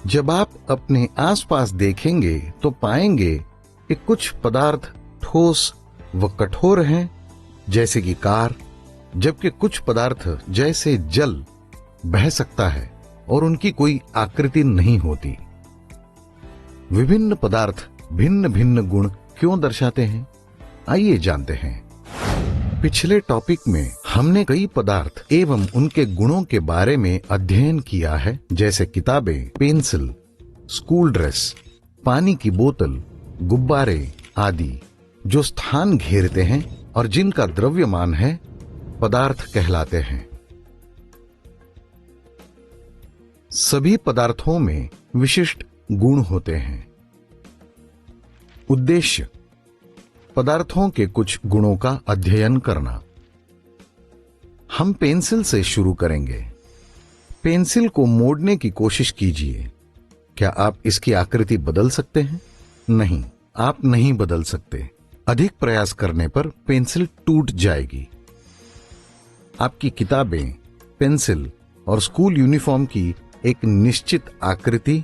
जब आप अपने आसपास देखेंगे तो पाएंगे कि कुछ पदार्थ ठोस व कठोर हैं, जैसे कि कार, जबकि कुछ पदार्थ जैसे जल बह सकता है और उनकी कोई आकृति नहीं होती। विभिन्न पदार्थ भिन्न भिन्न गुण क्यों दर्शाते हैं, आइए जानते हैं। पिछले टॉपिक में हमने कई पदार्थ एवं उनके गुणों के बारे में अध्ययन किया है, जैसे किताबें, पेंसिल, स्कूल ड्रेस, पानी की बोतल, गुब्बारे आदि, जो स्थान घेरते हैं और जिनका द्रव्यमान है, पदार्थ कहलाते हैं। सभी पदार्थों में विशिष्ट गुण होते हैं। उद्देश्य: पदार्थों के कुछ गुणों का अध्ययन करना। हम पेंसिल से शुरू करेंगे। पेंसिल को मोड़ने की कोशिश कीजिए। क्या आप इसकी आकृति बदल सकते हैं? नहीं, आप नहीं बदल सकते। अधिक प्रयास करने पर पेंसिल टूट जाएगी। आपकी किताबें, पेंसिल और स्कूल यूनिफॉर्म की एक निश्चित आकृति,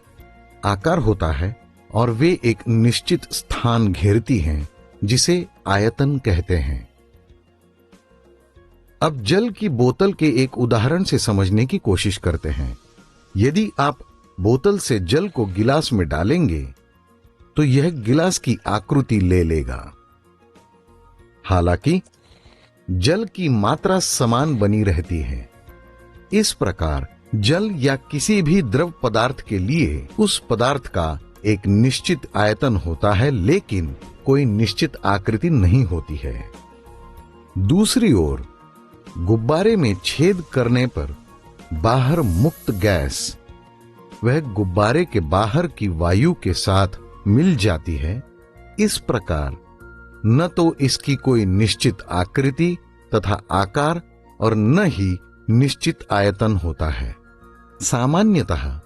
आकार होता है और वे एक निश्चित स्थान घेरती हैं, जिसे आयतन कहते हैं। अब जल की बोतल के एक उदाहरण से समझने की कोशिश करते हैं। यदि आप बोतल से जल को गिलास में डालेंगे तो यह गिलास की आकृति ले लेगा। हालांकि जल की मात्रा समान बनी रहती है। इस प्रकार जल या किसी भी द्रव पदार्थ के लिए उस पदार्थ का एक निश्चित आयतन होता है, लेकिन कोई निश्चित आकृति नहीं होती है। दूसरी ओर गुब्बारे में छेद करने पर बाहर मुक्त गैस वह गुब्बारे के बाहर की वायु के साथ मिल जाती है। इस प्रकार न तो इसकी कोई निश्चित आकृति तथा आकार और न ही निश्चित आयतन होता है। सामान्यतः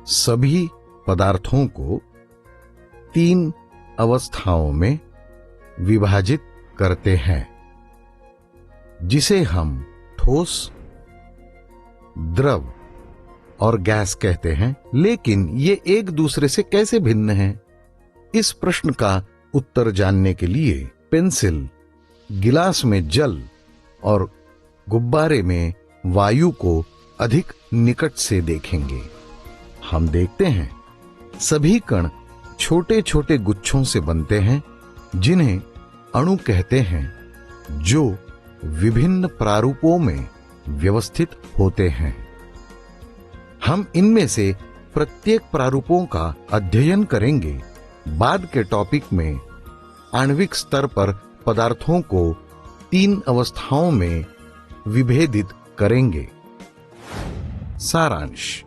सभी पदार्थों को 3 अवस्थाओं में विभाजित करते हैं, जिसे हम ठोस, द्रव और गैस कहते हैं। लेकिन ये एक दूसरे से कैसे भिन्न हैं? इस प्रश्न का उत्तर जानने के लिए पेंसिल, गिलास में जल और गुब्बारे में वायु को अधिक निकट से देखेंगे। हम देखते हैं सभी कण छोटे छोटे गुच्छों से बनते हैं, जिन्हें अणु कहते हैं, जो विभिन्न प्रारूपों में व्यवस्थित होते हैं। हम इनमें से प्रत्येक प्रारूपों का अध्ययन करेंगे। बाद के टॉपिक में आणविक स्तर पर पदार्थों को 3 अवस्थाओं में विभेदित करेंगे। सारांश: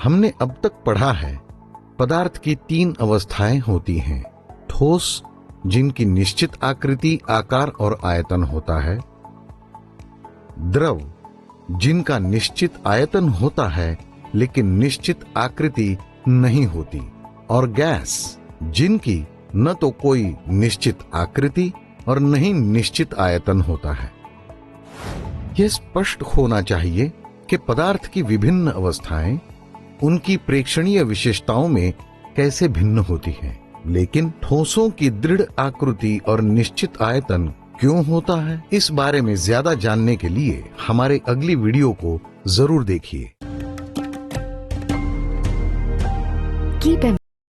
हमने अब तक पढ़ा है पदार्थ की 3 अवस्थाएं होती हैं। ठोस, जिनकी निश्चित आकृति, आकार और आयतन होता है। द्रव, जिनका निश्चित आयतन होता है लेकिन निश्चित आकृति नहीं होती। और गैस, जिनकी न तो कोई निश्चित आकृति और न ही निश्चित आयतन होता है। यह स्पष्ट होना चाहिए कि पदार्थ की विभिन्न अवस्थाएं उनकी प्रेक्षणीय विशेषताओं में कैसे भिन्न होती हैं, लेकिन ठोसों की दृढ़ आकृति और निश्चित आयतन क्यों होता है, इस बारे में ज्यादा जानने के लिए हमारे अगली वीडियो को जरूर देखिए।